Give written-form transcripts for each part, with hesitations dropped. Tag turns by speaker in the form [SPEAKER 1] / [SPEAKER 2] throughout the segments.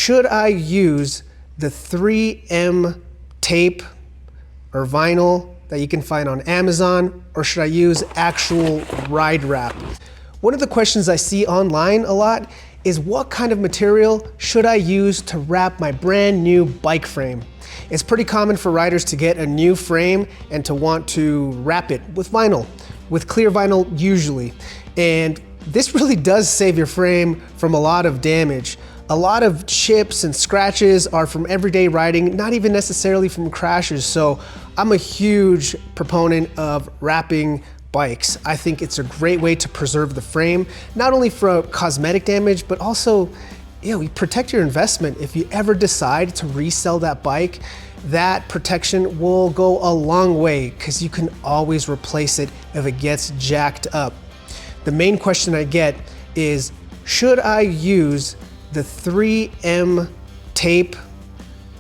[SPEAKER 1] should I use the 3M tape or vinyl that you can find on Amazon, or should I use actual RideWrap? One of the questions I see online a lot is what kind of material should I use to wrap my brand new bike frame? It's pretty common for riders to get a new frame and to want to wrap it with vinyl, with clear vinyl usually. And this really does save your frame from a lot of damage. A lot of chips and scratches are from everyday riding, not even necessarily from crashes. So I'm a huge proponent of wrapping bikes. I think it's a great way to preserve the frame, not only for cosmetic damage, but also, you protect your investment. If you ever decide to resell that bike, that protection will go a long way because you can always replace it if it gets jacked up. The main question I get is, should I use the 3M tape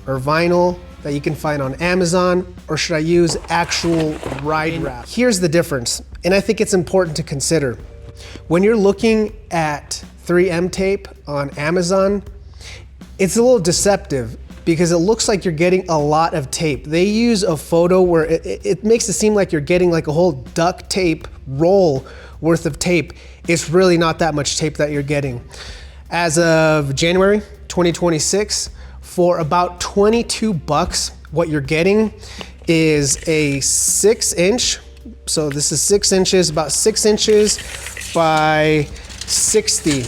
[SPEAKER 1] or vinyl that you can find on Amazon, or should I use actual RideWrap? Here's the difference, and I think it's important to consider. When you're looking at 3M tape on Amazon, it's a little deceptive because it looks like you're getting a lot of tape. They use a photo where it makes it seem like you're getting like a whole duct tape roll worth of tape. It's really not that much tape that you're getting. As of January 2026, for about 22 bucks, what you're getting is a 6-inch. So this is 6 inches, about 6 inches by 60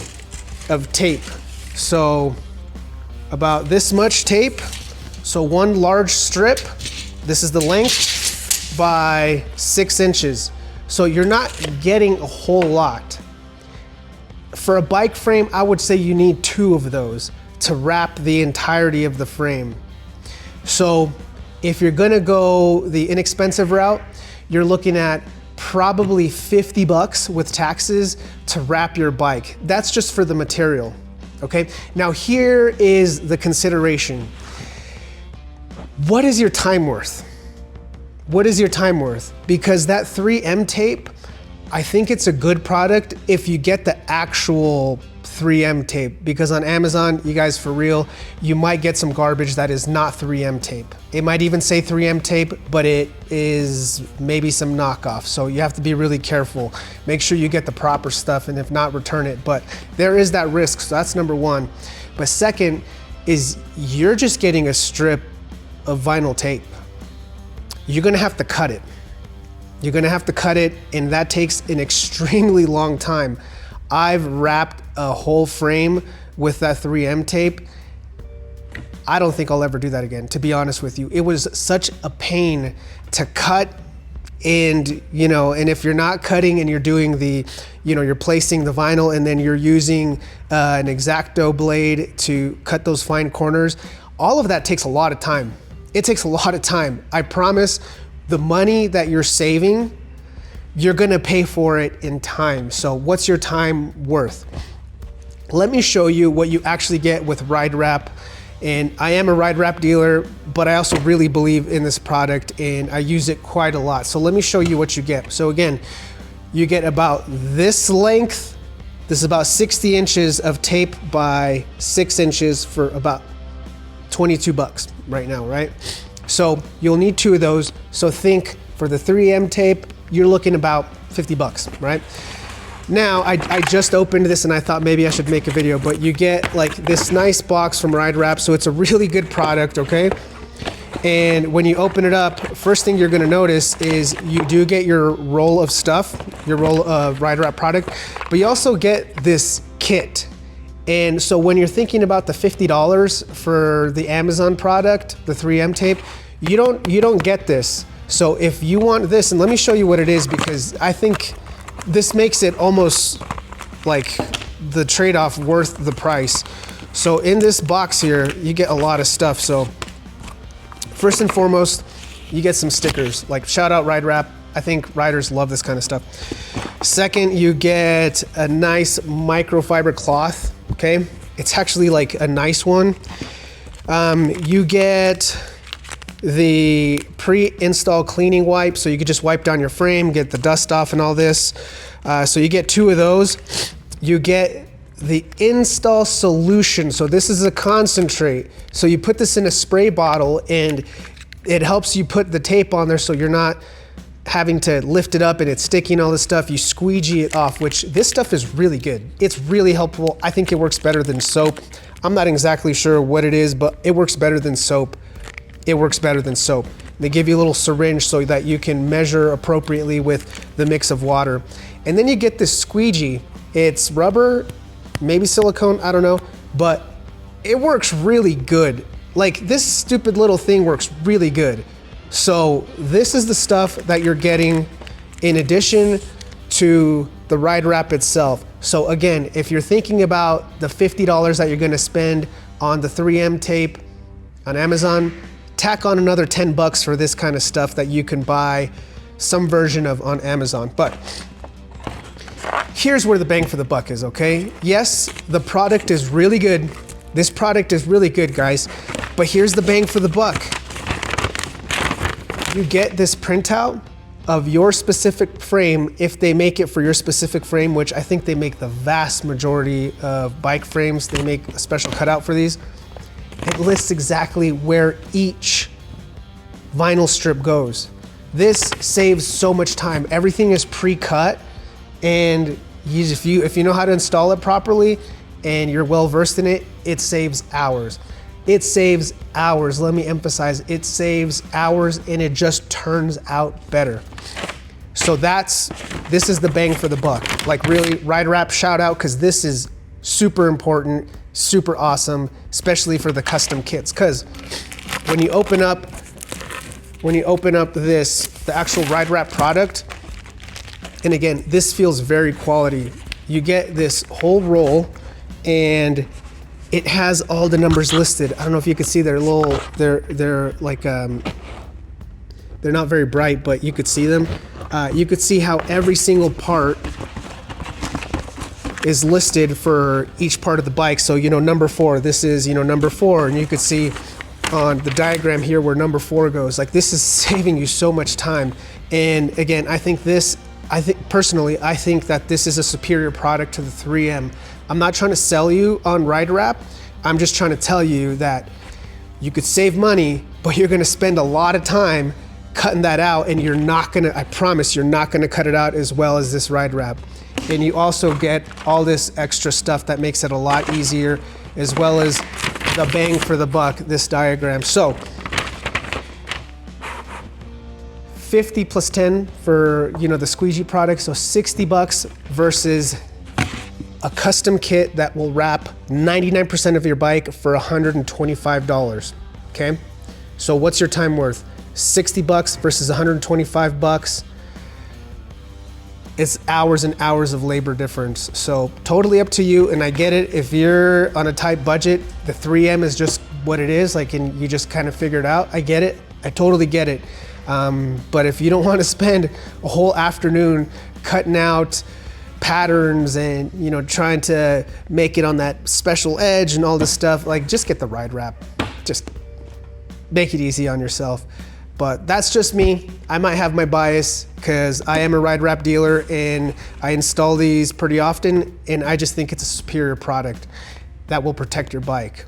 [SPEAKER 1] of tape. So about this much tape. So one large strip, this is the length, by 6 inches. So you're not getting a whole lot. For a bike frame, I would say you need 2 of those to wrap the entirety of the frame. So if you're gonna go the inexpensive route, you're looking at probably 50 bucks with taxes to wrap your bike. That's just for the material, okay? Now here is the consideration. What is your time worth? What is your time worth? Because that 3M tape, I think it's a good product if you get the actual 3M tape, because on Amazon, you guys, for real, you might get some garbage that is not 3M tape. It might even say 3M tape, but it is maybe some knockoff. So you have to be really careful. Make sure you get the proper stuff, and if not, return it. But there is that risk, so that's number one. But second is you're just getting a strip of vinyl tape. You're gonna have to cut it. You're gonna have to cut it, and that takes an extremely long time. I've wrapped a whole frame with that 3M tape. I don't think I'll ever do that again, to be honest with you. It was such a pain to cut, and and if you're not cutting and you're doing the, you're placing the vinyl and then you're using an X-Acto blade to cut those fine corners, all of that takes a lot of time. It takes a lot of time. I promise the money that you're saving, you're gonna pay for it in time. So what's your time worth? Let me show you what you actually get with RideWrap. And I am a RideWrap dealer, but I also really believe in this product and I use it quite a lot. So let me show you what you get. So again, you get about this length. This is about 60 inches of tape by 6 inches for about 22 bucks right now, right? So you'll need 2 of those. So think for the 3M tape, you're looking about 50 bucks, right? Now, I just opened this and I thought maybe I should make a video, but you get like this nice box from RideWrap, so it's a really good product, okay? And when you open it up, first thing you're gonna notice is you do get your roll of stuff, your roll of RideWrap product, but you also get this kit. And so when you're thinking about the $50 for the Amazon product, the 3M tape, you don't get this. So if you want this, and let me show you what it is, because I think this makes it almost like the trade-off worth the price. So in this box here, you get a lot of stuff. So first and foremost, you get some stickers, like shout out RideWrap. I think riders love this kind of stuff. Second, you get a nice microfiber cloth, okay? It's actually like a nice one. You get the pre-install cleaning wipe, so you could just wipe down your frame, get the dust off and all this. So you get 2 of those. You get the install solution. So this is a concentrate. So you put this in a spray bottle and it helps you put the tape on there so you're not having to lift it up and it's sticking all this stuff. You squeegee it off, which this stuff is really good. It's really helpful. I think it works better than soap. I'm not exactly sure what it is, but it works better than soap. It works better than soap. They give you a little syringe so that you can measure appropriately with the mix of water. And then you get this squeegee. It's rubber, maybe silicone, I don't know, but it works really good. Like, this stupid little thing works really good. So this is the stuff that you're getting in addition to the RideWrap itself. So again, if you're thinking about the $50 that you're gonna spend on the 3M tape on Amazon, tack on another 10 bucks for this kind of stuff that you can buy some version of on Amazon. But here's where the bang for the buck is, okay? Yes, the product is really good. This product is really good, guys, but here's the bang for the buck. You get this printout of your specific frame if they make it for your specific frame, which I think they make the vast majority of bike frames. They make a special cutout for these. It lists exactly where each vinyl strip goes. This saves so much time. Everything is pre-cut, and if you know how to install it properly and you're well versed in it, it saves hours. It saves hours, let me emphasize, it saves hours, and it just turns out better. So this is the bang for the buck. Like, really, RideWrap shout out, because this is super important, super awesome, especially for the custom kits. Because when you open up this, the actual RideWrap product, and again, this feels very quality. You get this whole roll, and it has all the numbers listed. I don't know if you can see they're like, they're not very bright, but you could see them. You could see how every single part is listed for each part of the bike. So, you know, number 4, this is, you know, number 4, and you could see on the diagram here where number 4 goes. Like, this is saving you so much time. And again, personally, I think that this is a superior product to the 3M. I'm not trying to sell you on RideWrap. I'm just trying to tell you that you could save money, but you're gonna spend a lot of time cutting that out, and you're not gonna, I promise, you're not gonna cut it out as well as this RideWrap. And you also get all this extra stuff that makes it a lot easier, as well as the bang for the buck, this diagram. So 50 plus 10 for, you know, the squeegee product, so 60 bucks versus a custom kit that will wrap 99% of your bike for $125, okay? So what's your time worth? 60 bucks versus 125 bucks. It's hours and hours of labor difference. So totally up to you, and I get it. If you're on a tight budget, the 3M is just what it is, like, and you just kind of figure it out. I get it, I totally get it. But if you don't want to spend a whole afternoon cutting out patterns and, you know, trying to make it on that special edge and all this stuff, like, just get the RideWrap. Just make it easy on yourself. But that's just me. I might have my bias because I am a RideWrap dealer and I install these pretty often, and I just think it's a superior product that will protect your bike.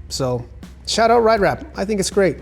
[SPEAKER 1] So shout out RideWrap. I think it's great.